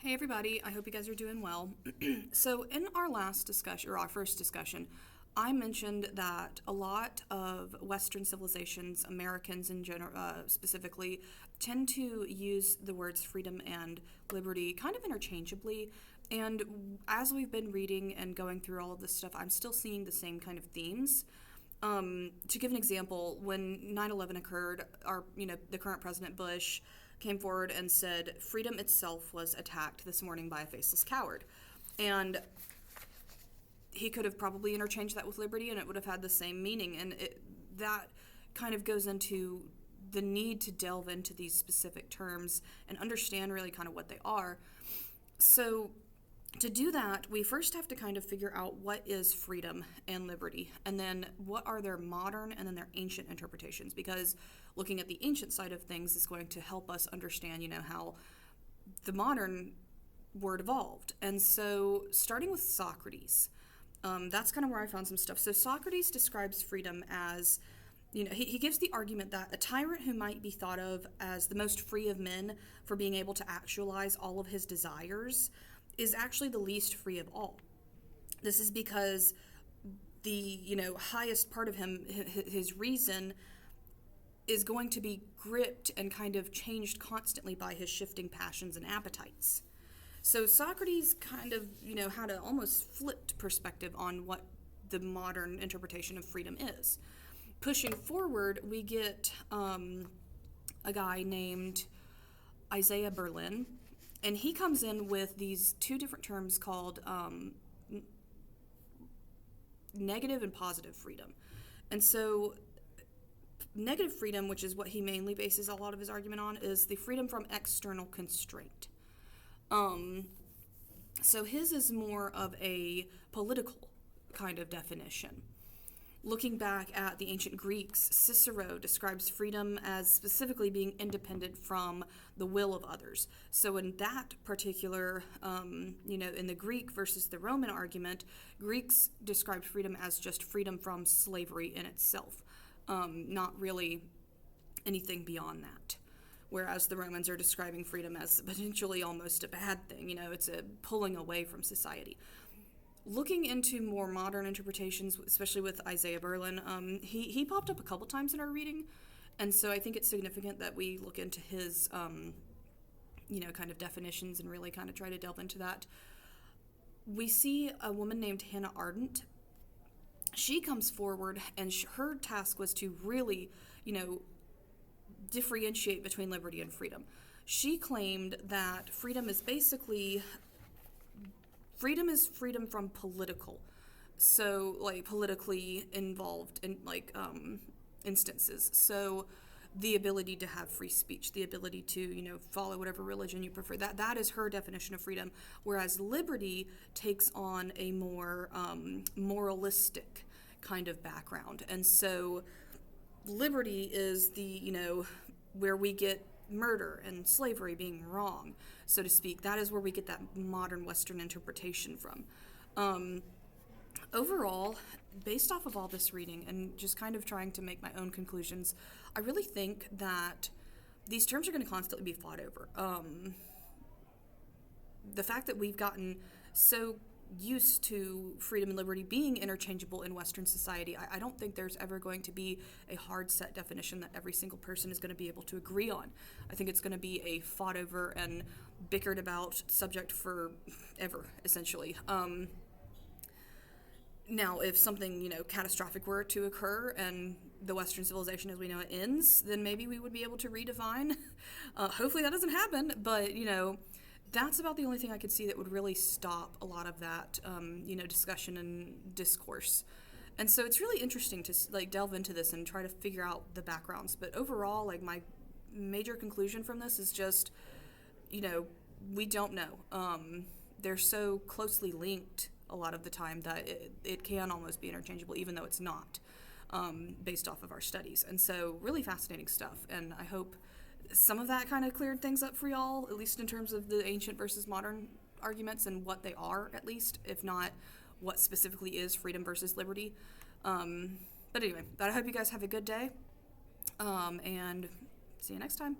Hey everybody, I hope you guys are doing well. So, in our last discussion, or our first discussion, I mentioned that a lot of Western civilizations, Americans in general, specifically, tend to use the words freedom and liberty kind of interchangeably. And as we've been reading and going through all of this stuff, I'm still seeing the same kind of themes. To give an example, when 9/11 occurred, the current President Bush came forward and said freedom itself was attacked this morning by a faceless coward. And he could have probably interchanged that with liberty and it would have had the same meaning. And that kind of goes into the need to delve into these specific terms and understand really kind of what they are. So to do that, we first have to kind of figure out what is freedom and liberty, and then what are their modern and then their ancient interpretations, because looking at the ancient side of things is going to help us understand, how the modern word evolved. And so starting with Socrates, that's kind of where I found some stuff. So Socrates describes freedom as, he gives the argument that a tyrant who might be thought of as the most free of men for being able to actualize all of his desires is actually the least free of all. This is because the, highest part of him, his reason, is going to be gripped and kind of changed constantly by his shifting passions and appetites. So Socrates kind of, had an almost flipped perspective on what the modern interpretation of freedom is. Pushing forward, we get a guy named Isaiah Berlin, and he comes in with these two different terms called negative and positive freedom. And so negative freedom, which is what he mainly bases a lot of his argument on, is the freedom from external constraint. So his is more of a political kind of definition. Looking back at the ancient Greeks, Cicero describes freedom as specifically being independent from the will of others. So in that particular, in the Greek versus the Roman argument, Greeks described freedom as just freedom from slavery in itself, not really anything beyond that. Whereas the Romans are describing freedom as potentially almost a bad thing, it's a pulling away from society. Looking into more modern interpretations, especially with Isaiah Berlin, he popped up a couple times in our reading, and so I think it's significant that we look into his, kind of definitions and really kind of try to delve into that. We see a woman named Hannah Ardent. She comes forward, and her task was to really, differentiate between liberty and freedom. She claimed that freedom is freedom from political, so like politically involved in instances. So the ability to have free speech, the ability to follow whatever religion you prefer, that is her definition of freedom. Whereas liberty takes on a more moralistic kind of background, and so liberty is the where we get murder and slavery being wrong, so to speak. That is where we get that modern Western interpretation from. Overall, based off of all this reading and just kind of trying to make my own conclusions, I really think that these terms are going to constantly be fought over. The fact that we've gotten so used to freedom and liberty being interchangeable in Western society, I don't think there's ever going to be a hard set definition that every single person is going to be able to agree on. I think it's going to be a fought over and bickered about subject for ever, essentially. Now, if something, catastrophic were to occur and the Western civilization as we know it ends, then maybe we would be able to redefine. Hopefully that doesn't happen, but, that's about the only thing I could see that would really stop a lot of that, discussion and discourse. And so it's really interesting to delve into this and try to figure out the backgrounds. But overall, my major conclusion from this is just, we don't know. They're so closely linked a lot of the time that it can almost be interchangeable, even though it's not, based off of our studies. And so really fascinating stuff. And I hope some of that kind of cleared things up for y'all, at least in terms of the ancient versus modern arguments and what they are, at least, if not what specifically is freedom versus liberty. But anyway, I hope you guys have a good day, and see you next time.